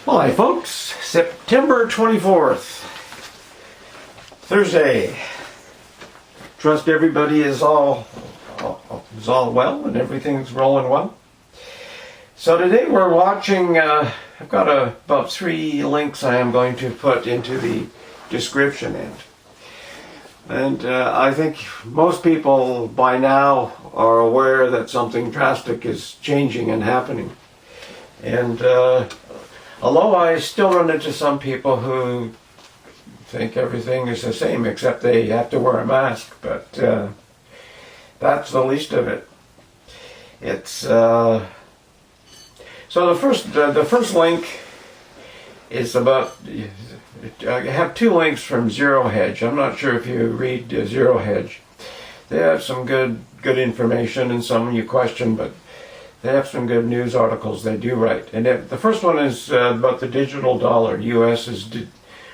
Hi folks, September 24th, Thursday. Trust everybody is all well and everything's rolling well. So today we're watching, I've got about 3 links I am going to put into the description end. And I think most people by now are aware that something drastic is changing and happening. And although I still run into some people who think everything is the same except they have to wear a mask, but that's the least of it. It's so the first link is about. I have 2 links from Zero Hedge. I'm not sure if you read Zero Hedge. They have some good information and some you question, but they have some good news articles they do write. And the first one is about the digital dollar. U.S. is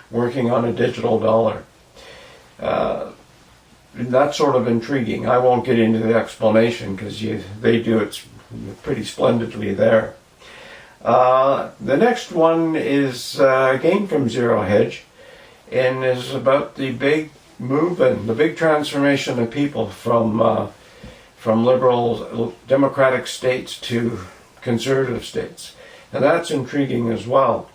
working on a digital dollar. That's sort of intriguing. I won't get into the explanation because they do it pretty splendidly there. The next one is again from Zero Hedge and is about the big movement, the big transformation of people from liberal democratic states to conservative states. And that's intriguing as well.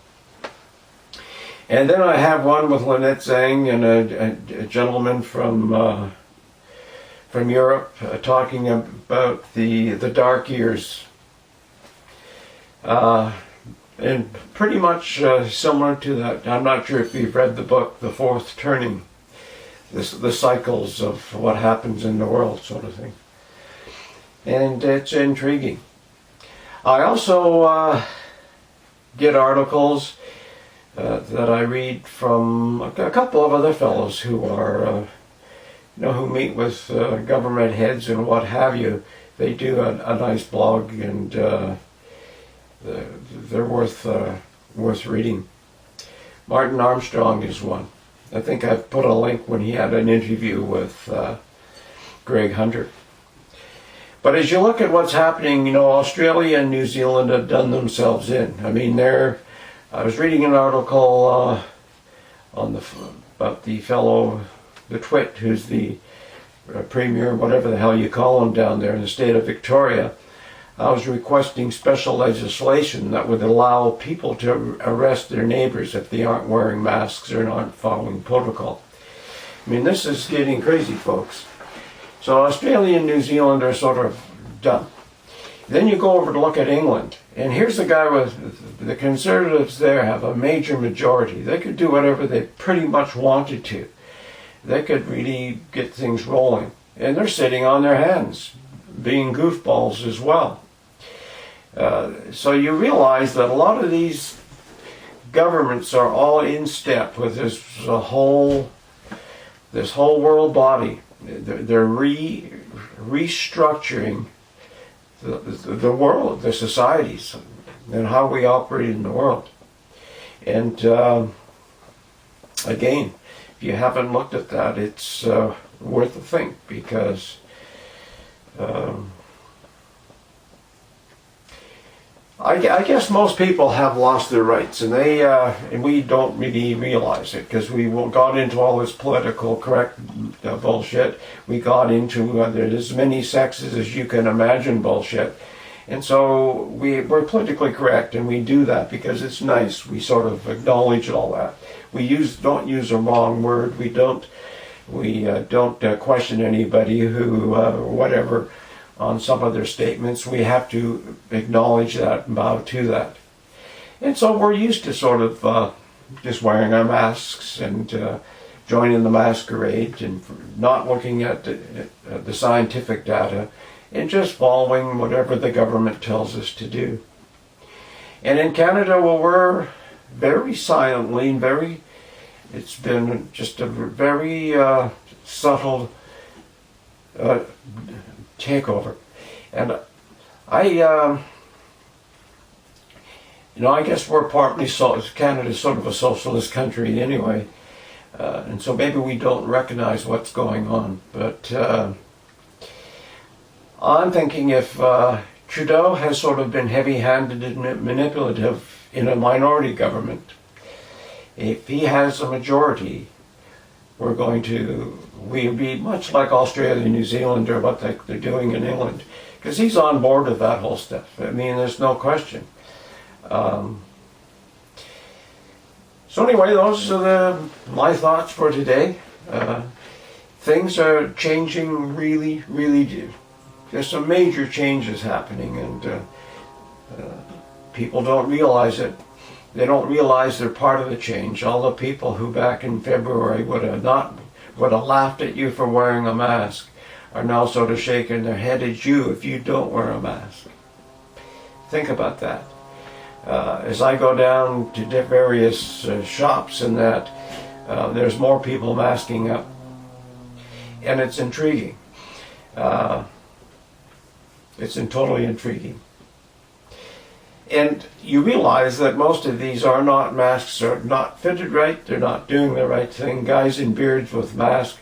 And then I have one with Lynette Zang and a gentleman from Europe talking about the dark years. And pretty much similar to that. I'm not sure if you've read the book, The Fourth Turning, the cycles of what happens in the world sort of thing. And it's intriguing. I also get articles that I read from a couple of other fellows who are, who meet with government heads and what have you. They do a nice blog, and they're worth reading. Martin Armstrong is one. I think I've put a link when he had an interview with Greg Hunter. But as you look at what's happening, Australia and New Zealand have done themselves in. I mean, I was reading an article about the fellow, the Twit, who's the premier, whatever the hell you call him down there in the state of Victoria. I was requesting special legislation that would allow people to arrest their neighbors if they aren't wearing masks or aren't following protocol. I mean, this is getting crazy, folks. So Australia and New Zealand are sort of done. Then you go over to look at England, and here's the guy with the Conservatives there have a major majority. They could do whatever they pretty much wanted to. They could really get things rolling. And they're sitting on their hands, being goofballs as well. So you realize that a lot of these governments are all in step with this whole world body. They're restructuring the world, the societies, and how we operate in the world. And again, if you haven't looked at that, it's worth a think, because I guess most people have lost their rights, and and we don't really realize it, because we got into all this political correct bullshit. We got into there's as many sexes as you can imagine bullshit, and so we're politically correct, and we do that because it's nice. We sort of acknowledge all that. We don't use a wrong word. We don't question anybody who whatever. On some of their statements, we have to acknowledge that and bow to that. And so we're used to sort of just wearing our masks and joining the masquerade and not looking at the scientific data and just following whatever the government tells us to do. And in Canada, well, we're very silently and it's been just a very subtle takeover. And I guess we're partly Canada's sort of a socialist country anyway, and so maybe we don't recognize what's going on. But I'm thinking if Trudeau has sort of been heavy-handed and manipulative in a minority government. If he has a majority, we'll be much like Australia and New Zealand or what they're doing in England, because he's on board with that whole stuff. I mean, there's no question. So anyway, those are my thoughts for today. Things are changing really, really. There's some major changes happening, and people don't realize it. They don't realize they're part of the change. All the people who back in February would have laughed at you for wearing a mask are now sort of shaking their head at you if you don't wear a mask. Think about that. As I go down to various shops and that, there's more people masking up. And it's intriguing. It's totally intriguing. And you realize that most of these are not masks, are not fitted right, they're not doing the right thing. Guys in beards with masks.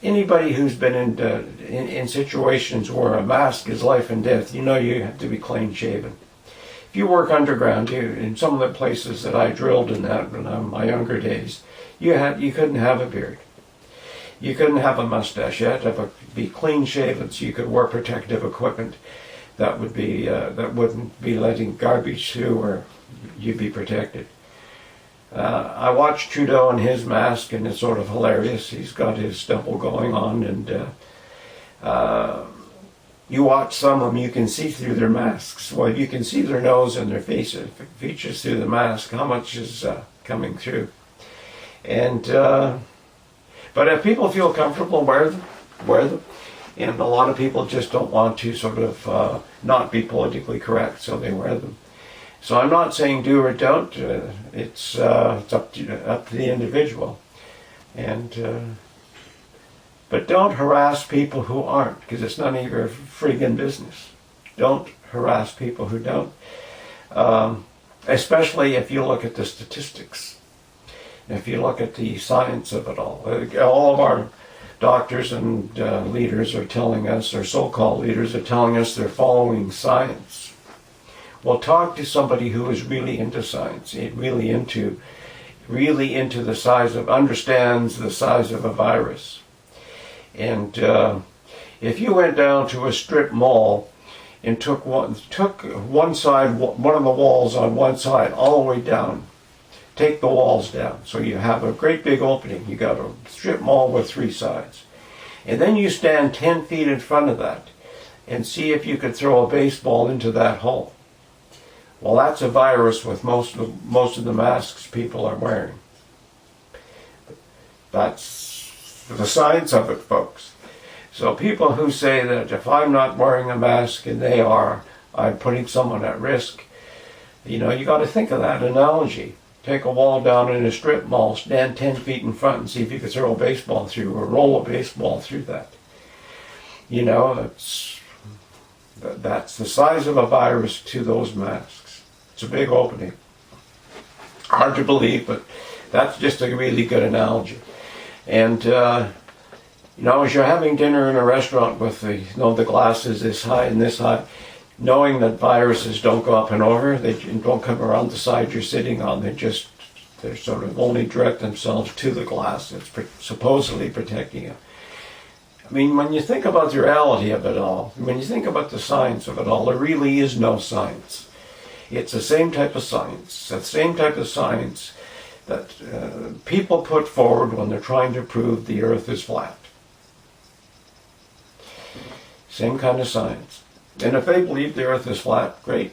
Anybody who's been in situations where a mask is life and death, you know you have to be clean shaven. If you work underground, in some of the places that I drilled in my younger days, you couldn't have a beard. You couldn't have a mustache. You had to be clean shaven so you could wear protective equipment that wouldn't be letting garbage through, or you'd be protected. I watched Trudeau in his mask, and it's sort of hilarious. He's got his stubble going on, and you watch some of them, you can see through their masks. Well, you can see their nose and their features through the mask. How much is coming through? And but if people feel comfortable, wear them. And a lot of people just don't want to sort of not be politically correct, so they wear them. So I'm not saying do or don't. It's up to the individual. And but don't harass people who aren't, because it's none of your friggin' business. Don't harass people who don't, especially if you look at the statistics. If you look at the science of it all of our doctors and leaders are telling us, or so-called leaders are telling us they're following science. Well, talk to somebody who is really into science, really into understands the size of a virus. And if you went down to a strip mall and took one side, one of the walls on one side all the way down, take the walls down. So you have a great big opening. You got a strip mall with 3 sides. And then you stand 10 feet in front of that and see if you could throw a baseball into that hole. Well, that's a virus with most of the masks people are wearing. That's the science of it, folks. So people who say that if I'm not wearing a mask and they are, I'm putting someone at risk, you got to think of that analogy. Take a wall down in a strip mall, stand 10 feet in front and see if you could throw a baseball through or roll a baseball through that. That's the size of a virus to those masks. It's a big opening. Hard to believe, but that's just a really good analogy. And, as you're having dinner in a restaurant with the glasses this high and this high, knowing that viruses don't go up and over, they don't come around the side you're sitting on, they sort of only direct themselves to the glass that's supposedly protecting you. I mean, when you think about the reality of it all, when you think about the science of it all, there really is no science. It's the same type of science, that people put forward when they're trying to prove the earth is flat. Same kind of science. And if they believe the earth is flat, great.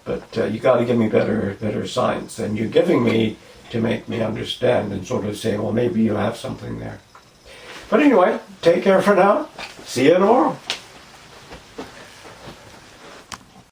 But you got to give me better science than you're giving me to make me understand and sort of say, well, maybe you have something there. But anyway, take care for now. See you tomorrow.